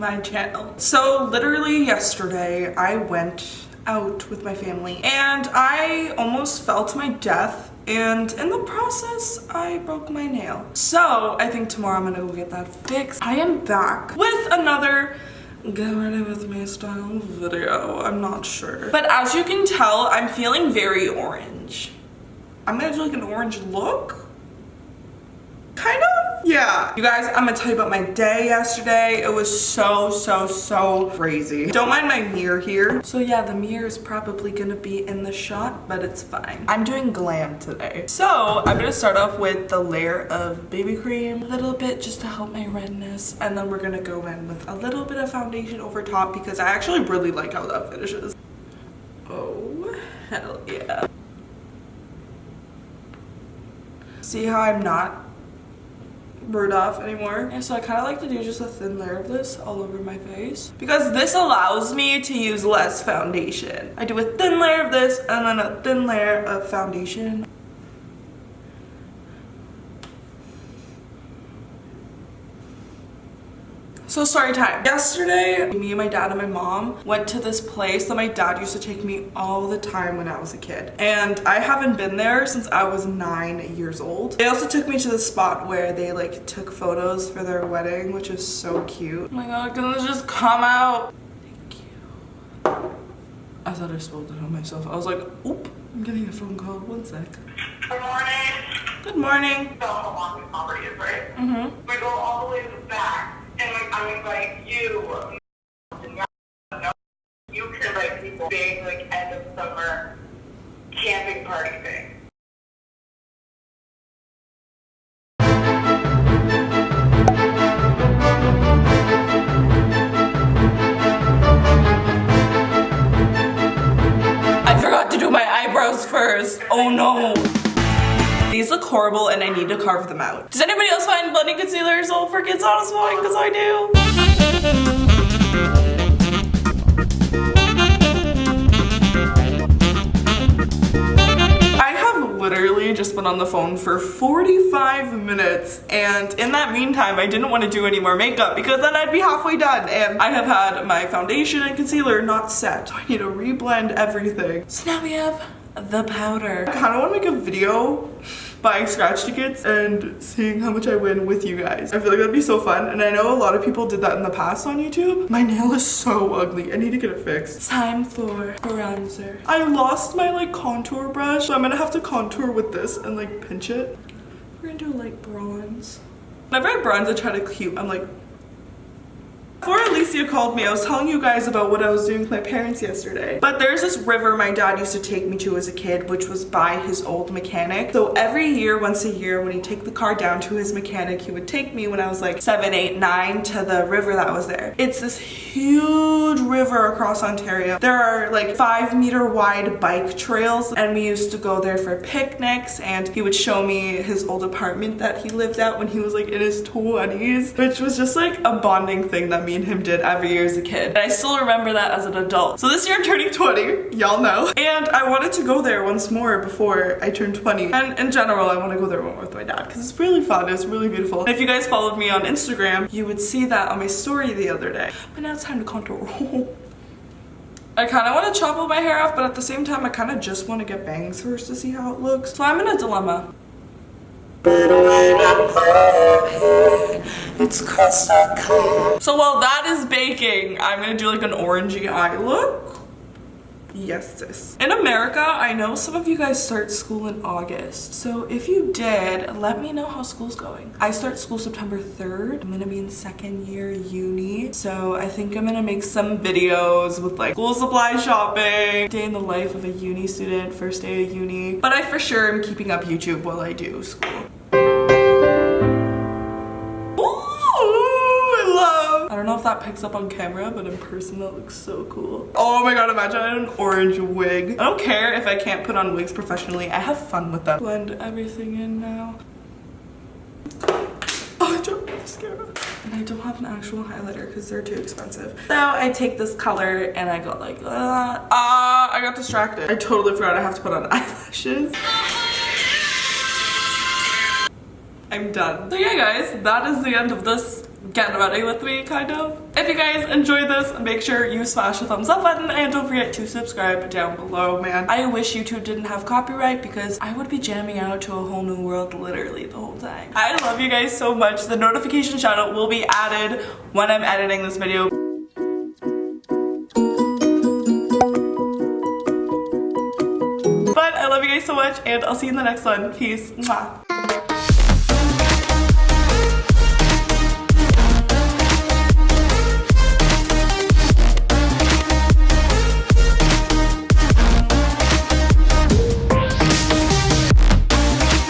my channel. So literally yesterday I went out with my family and I almost fell to my death, and in the process I broke my nail. So I think tomorrow I'm gonna go get that fixed. I am back with another get ready with me style video. I'm not sure, but as you can tell, I'm feeling very orange. I'm gonna do like an orange look, kind of. Yeah, you guys, I'm gonna tell you about my day yesterday. It was so crazy. Don't mind my mirror here. So yeah, the mirror is probably gonna be in the shot, but it's fine. I'm doing glam today. So I'm gonna start off with the layer of BB cream, a little bit just to help my redness, and then we're gonna go in with a little bit of foundation over top because I actually really like how that finishes. Oh, hell yeah. See how I'm not burnt off anymore? And so I kind of like to do just a thin layer of this all over my face because this allows me to use less foundation. I do a thin layer of this and then a thin layer of foundation. So story time. Yesterday, me and my dad and my mom went to this place that my dad used to take me all the time when I was a kid. And I haven't been there since I was 9 years old. They also took me to the spot where they like took photos for their wedding, which is so cute. Oh my god, can this just come out? Thank you. I thought I spilled it on myself. I was like, oop, I'm getting a phone call. One sec. Good morning. Good morning. You know how long the property is, right? Mm-hmm. We go all the way to the back. And like, I invite you, you can invite people, big like end of summer camping party thing. I forgot to do my eyebrows first. Oh no. These look horrible and I need to carve them out. Does anybody else find blending concealer useful for kids satisfying? Because I do. I have literally just been on the phone for 45 minutes, and in that meantime I didn't want to do any more makeup because then I'd be halfway done, and I have had my foundation and concealer not set. So I need to reblend everything. So now we have the powder. I kind of want to make a video buying scratch tickets and seeing how much I win with you guys. I feel like that'd be so fun, and I know a lot of people did that in the past on YouTube. My nail is so ugly. I need to get it fixed. Time for bronzer. I lost my like contour brush, so I'm gonna have to contour with this and like pinch it. We're gonna do like bronze. Whenever I bronze, I try to cute. I'm like, before Alicia called me, I was telling you guys about what I was doing with my parents yesterday. But there's this river my dad used to take me to as a kid, which was by his old mechanic. So every year, once a year, when he'd take the car down to his mechanic, he would take me when I was like 7, 8, 9 to the river that was there. It's this huge river across Ontario. There are like 5-meter wide bike trails, and we used to go there for picnics, and he would show me his old apartment that he lived at when he was like in his 20s, which was just like a bonding thing that me and him did every year as a kid. And I still remember that as an adult. So this year I'm turning 20, y'all know. And I wanted to go there once more before I turned 20. And in general, I want to go there more with my dad because it's really fun, it's really beautiful. And if you guys followed me on Instagram, you would see that on my story the other day. But now it's time to contour. I kind of want to chop all my hair off, but at the same time, I kind of just want to get bangs first to see how it looks. So I'm in a dilemma. But when I'm perfect, it's crystal clear. So while that is baking, I'm gonna do like an orangey eye look. Yes, sis. In America, I know some of you guys start school in August. So if you did, let me know how school's going. I start school September 3rd. I'm gonna be in 2nd year uni. So I think I'm gonna make some videos with like school supply shopping, day in the life of a uni student, first day of uni. But I for sure am keeping up YouTube while I do school. I don't know if that picks up on camera, but in person that looks so cool. Oh my god, imagine I had an orange wig. I don't care if I can't put on wigs professionally. I have fun with them. Blend everything in now. Oh, I dropped my mascara. And I don't have an actual highlighter because they're too expensive. So I take this color and I go like, I got distracted. I totally forgot I have to put on eyelashes. I'm done. So yeah guys, that is the end of this get ready with me, kind of. If you guys enjoyed this, make sure you smash the thumbs up button and don't forget to subscribe down below, man. I wish YouTube didn't have copyright because I would be jamming out to a whole new world literally the whole time. I love you guys so much. The notification shout out will be added when I'm editing this video. But I love you guys so much and I'll see you in the next one. Peace. Mwah.